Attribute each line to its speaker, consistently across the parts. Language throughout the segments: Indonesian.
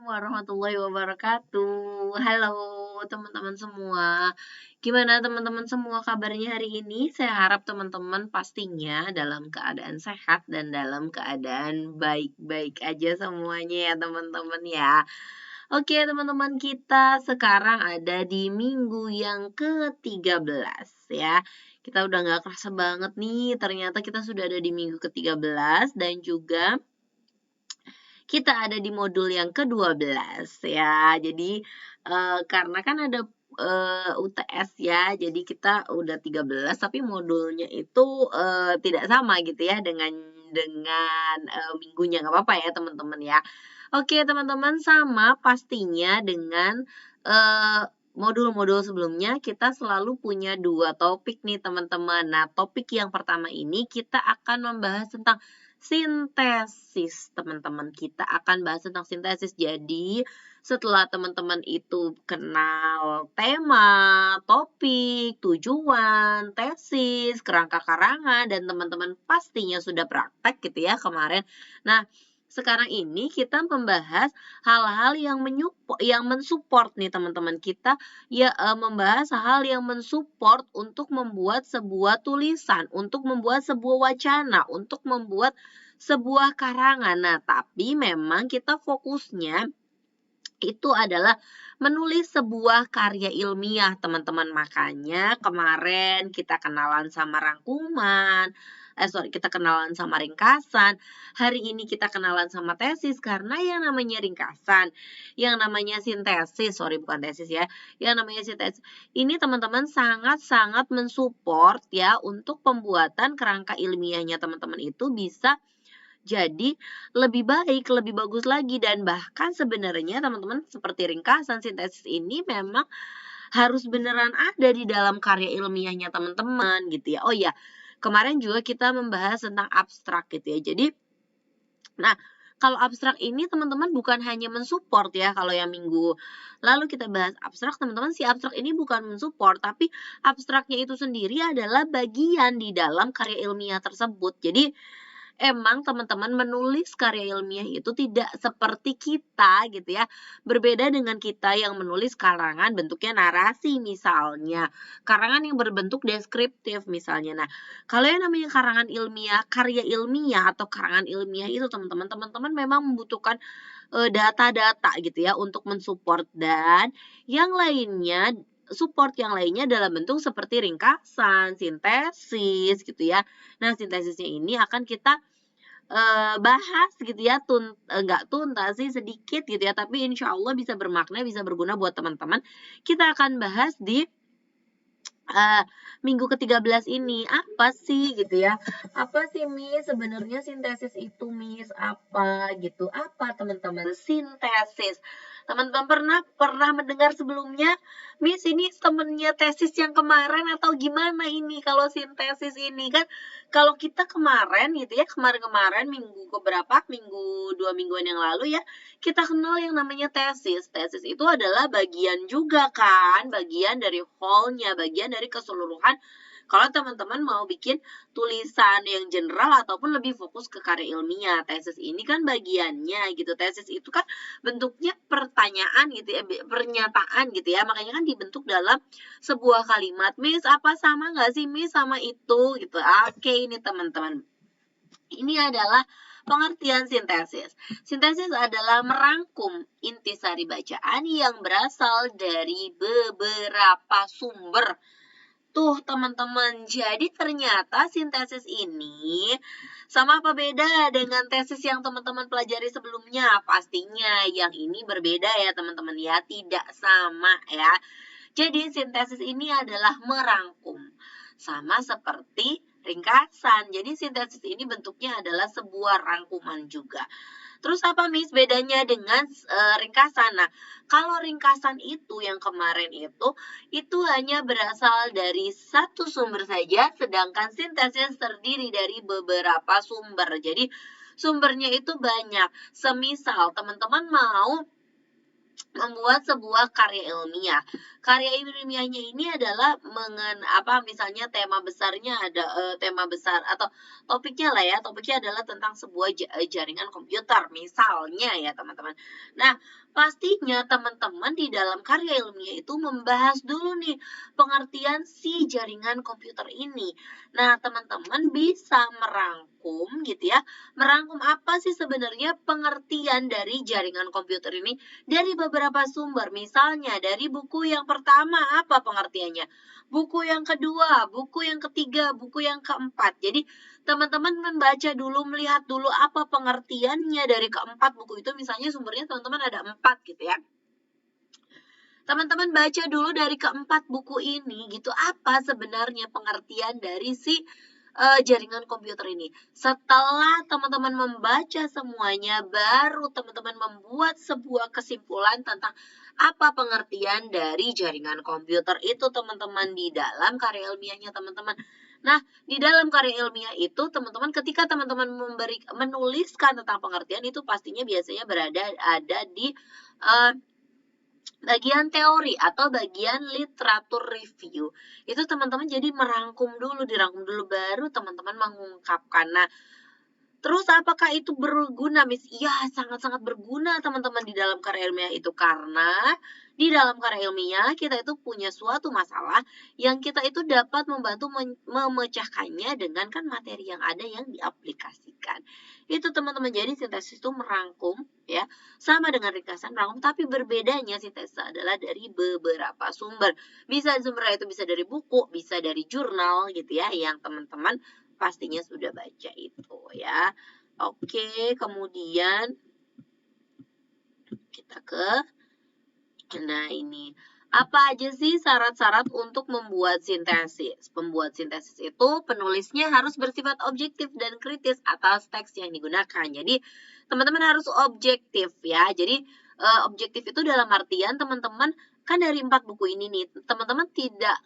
Speaker 1: warahmatullahi wabarakatuh. Halo teman-teman semua. Gimana teman-teman semua kabarnya hari ini? Saya harap teman-teman pastinya dalam keadaan sehat dan dalam keadaan baik-baik aja semuanya ya teman-teman ya. Oke teman-teman, kita sekarang ada di minggu yang ke-13 ya. Kita udah nggak kerasa banget nih, ternyata kita sudah ada di minggu ke-13 dan juga kita ada di modul yang ke-12 ya. Jadi, karena kan ada, UTS ya, jadi kita udah 13 tapi modulnya itu, tidak sama gitu ya dengan minggunya, nggak apa-apa ya teman-teman ya. Oke teman-teman, sama pastinya dengan, modul-modul sebelumnya kita selalu punya 2 topik nih teman-teman. Nah, topik yang pertama ini kita akan membahas tentang sintesis, teman-teman. Kita akan bahas tentang sintesis. Jadi, setelah teman-teman itu kenal tema, topik, tujuan, tesis, kerangka karangan, dan teman-teman pastinya sudah praktek gitu ya kemarin. Nah, sekarang ini kita membahas hal-hal yang mensupport nih teman-teman. Kita ya membahas hal yang mensupport untuk membuat sebuah tulisan, untuk membuat sebuah wacana, untuk membuat sebuah karangan. Nah, tapi memang kita fokusnya itu adalah menulis sebuah karya ilmiah, teman-teman. Makanya kemarin kita kenalan sama rangkuman, kita kenalan sama ringkasan. Hari ini kita kenalan sama tesis, karena yang namanya ringkasan, yang namanya sintesis, bukan tesis ya, yang namanya sintesis, ini teman-teman sangat-sangat mensupport ya untuk pembuatan kerangka ilmiahnya teman-teman itu bisa jadi lebih baik, lebih bagus lagi, dan bahkan sebenarnya teman-teman seperti ringkasan, sintesis ini memang harus beneran ada di dalam karya ilmiahnya teman-teman gitu ya. Oh ya, kemarin juga kita membahas tentang abstrak gitu ya. Jadi, nah kalau abstrak ini teman-teman bukan hanya mensupport ya, kalau yang minggu lalu kita bahas abstrak, teman-teman si abstrak ini bukan mensupport, tapi abstraknya itu sendiri adalah bagian di dalam karya ilmiah tersebut. Jadi, emang teman-teman menulis karya ilmiah itu tidak seperti kita gitu ya. Berbeda dengan kita yang menulis karangan bentuknya narasi misalnya. Karangan yang berbentuk deskriptif misalnya. Nah, kalau yang namanya karangan ilmiah, karya ilmiah atau karangan ilmiah itu teman-teman memang membutuhkan data-data gitu ya untuk mensupport, dan yang lainnya support yang lainnya dalam bentuk seperti ringkasan, sintesis gitu ya. Nah, sintesisnya ini akan kita bahas gitu ya, nggak tuntas sih, sedikit gitu ya, tapi insya Allah bisa bermakna, bisa berguna buat teman-teman. Kita akan bahas di minggu ke-13 ini. Apa sih gitu ya? Apa sih Miss sebenarnya sintesis itu, Miss? Apa gitu? Apa teman-teman? Sintesis. Teman-teman pernah mendengar sebelumnya? Miss ini temennya tesis yang kemarin atau gimana ini kalau sintesis ini? Kan kalau kita kemarin gitu ya, kemarin-kemarin minggu keberapa? Minggu 2 mingguan yang lalu ya, kita kenal yang namanya tesis. Tesis itu adalah bagian juga kan, bagian dari whole-nya, bagian dari keseluruhan. Kalau teman-teman mau bikin tulisan yang general ataupun lebih fokus ke karya ilmiah, tesis ini kan bagiannya gitu. Tesis itu kan bentuknya pertanyaan gitu ya, pernyataan gitu ya. Makanya kan dibentuk dalam sebuah kalimat. Miss, apa sama nggak sih Miss sama itu gitu. Oke, ini teman-teman. Ini adalah pengertian sintesis. Sintesis adalah merangkum intisari bacaan yang berasal dari beberapa sumber. Tuh teman-teman, jadi ternyata sintesis ini sama apa beda dengan tesis yang teman-teman pelajari sebelumnya? Pastinya yang ini berbeda ya teman-teman ya, tidak sama ya. Jadi sintesis ini adalah merangkum, sama seperti ringkasan. Jadi sintesis ini bentuknya adalah sebuah rangkuman juga. Terus apa Miss bedanya dengan ringkasan? Nah, kalau ringkasan itu yang kemarin itu hanya berasal dari satu sumber saja, sedangkan sintesis terdiri dari beberapa sumber. Jadi sumbernya itu banyak. Semisal teman-teman mau membuat sebuah karya ilmiah. Karya ilmiahnya ini adalah misalnya tema besarnya ada tema besar atau topiknya lah ya. Topiknya adalah tentang sebuah jaringan komputer misalnya ya, teman-teman. Nah, pastinya teman-teman di dalam karya ilmiah itu membahas dulu nih pengertian si jaringan komputer ini. Nah, teman-teman bisa merangkum gitu ya. Merangkum apa sih sebenarnya pengertian dari jaringan komputer ini dari beberapa sumber. Misalnya dari buku yang pertama apa pengertiannya, buku yang kedua, buku yang ketiga, buku yang keempat. Jadi teman-teman membaca dulu, melihat dulu apa pengertiannya dari keempat buku itu. Misalnya sumbernya teman-teman ada 4 gitu ya. Teman-teman baca dulu dari keempat buku ini gitu, apa sebenarnya pengertian dari si jaringan komputer ini. Setelah teman-teman membaca semuanya, baru teman-teman membuat sebuah kesimpulan tentang apa pengertian dari jaringan komputer itu, teman-teman, di dalam karya ilmiahnya, teman-teman. Nah, di dalam karya ilmiah itu, teman-teman, ketika teman-teman menuliskan tentang pengertian itu, pastinya biasanya ada di bagian teori atau bagian literatur review. Itu teman-teman jadi dirangkum dulu baru teman-teman mengungkapkan. Nah, terus apakah itu berguna, Miss? Iya, sangat-sangat berguna teman-teman di dalam karya ilmiah itu, karena di dalam karya ilmiah kita itu punya suatu masalah yang kita itu dapat membantu memecahkannya dengan kan materi yang ada yang diaplikasikan. Itu teman-teman, jadi sintesis itu merangkum ya, sama dengan ringkasan merangkum, tapi berbedanya sintesis adalah dari beberapa sumber. Bisa sumbernya itu bisa dari buku, bisa dari jurnal gitu ya, yang teman-teman pastinya sudah baca itu ya. Oke, kemudian kita nah ini. Apa aja sih syarat-syarat untuk membuat sintesis? Pembuat sintesis itu penulisnya harus bersifat objektif dan kritis atas teks yang digunakan. Jadi, teman-teman harus objektif ya. Jadi, objektif itu dalam artian teman-teman kan dari 4 buku ini nih, teman-teman tidak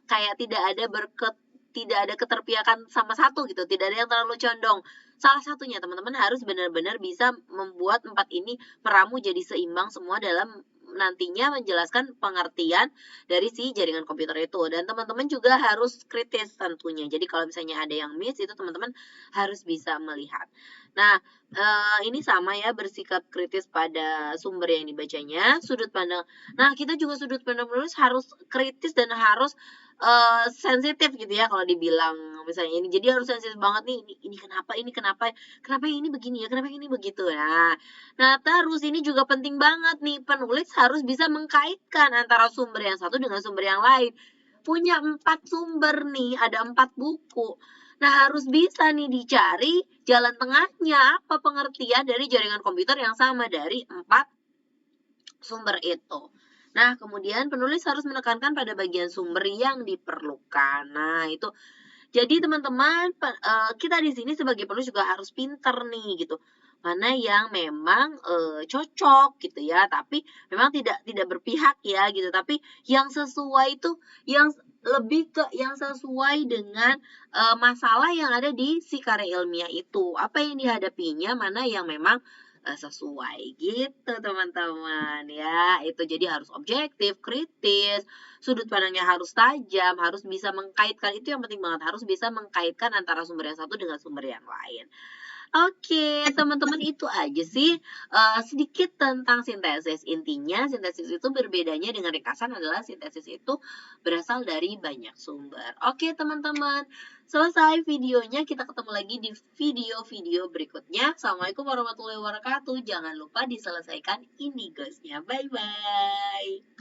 Speaker 1: ada keterpihakan sama satu gitu, tidak ada yang terlalu condong. Salah satunya teman-teman harus benar-benar bisa membuat 4 ini meramu jadi seimbang semua dalam nantinya menjelaskan pengertian dari si jaringan komputer itu. Dan teman-teman juga harus kritis tentunya. Jadi kalau misalnya ada yang miss, itu teman-teman harus bisa melihat. Nah, ini sama ya, bersikap kritis pada sumber yang dibacanya, sudut pandang. Nah, kita juga sudut pandang menulis harus kritis dan harus sensitif gitu ya kalau dibilang misalnya ini. Jadi harus sensitif banget nih, ini kenapa ini begini ya, kenapa ini begitu. Nah, terus ini juga penting banget nih, penulis harus bisa mengkaitkan antara sumber yang satu dengan sumber yang lain. Punya 4 sumber nih, ada 4 buku. Nah, harus bisa nih dicari jalan tengahnya, apa pengertian dari jaringan komputer yang sama dari 4 sumber itu. Nah, kemudian penulis harus menekankan pada bagian sumber yang diperlukan. Nah, itu. Jadi teman-teman, kita di sini sebagai penulis juga harus pinter nih gitu. Mana yang memang cocok gitu ya, tapi memang tidak berpihak ya gitu. Tapi yang sesuai itu yang lebih ke yang sesuai dengan masalah yang ada di si karya ilmiah itu. Apa yang dihadapinya, mana yang memang sesuai gitu teman-teman ya. Itu jadi harus objektif, kritis, sudut pandangnya harus tajam, harus bisa mengkaitkan, itu yang penting banget, harus bisa mengkaitkan antara sumber yang satu dengan sumber yang lain. Oke, teman-teman, itu aja sih sedikit tentang sintesis. Intinya sintesis itu berbedanya dengan ringkasan adalah sintesis itu berasal dari banyak sumber. Oke, teman-teman, selesai videonya, kita ketemu lagi di video-video berikutnya. Assalamualaikum warahmatullahi wabarakatuh. Jangan lupa diselesaikan ini guysnya. Bye-bye.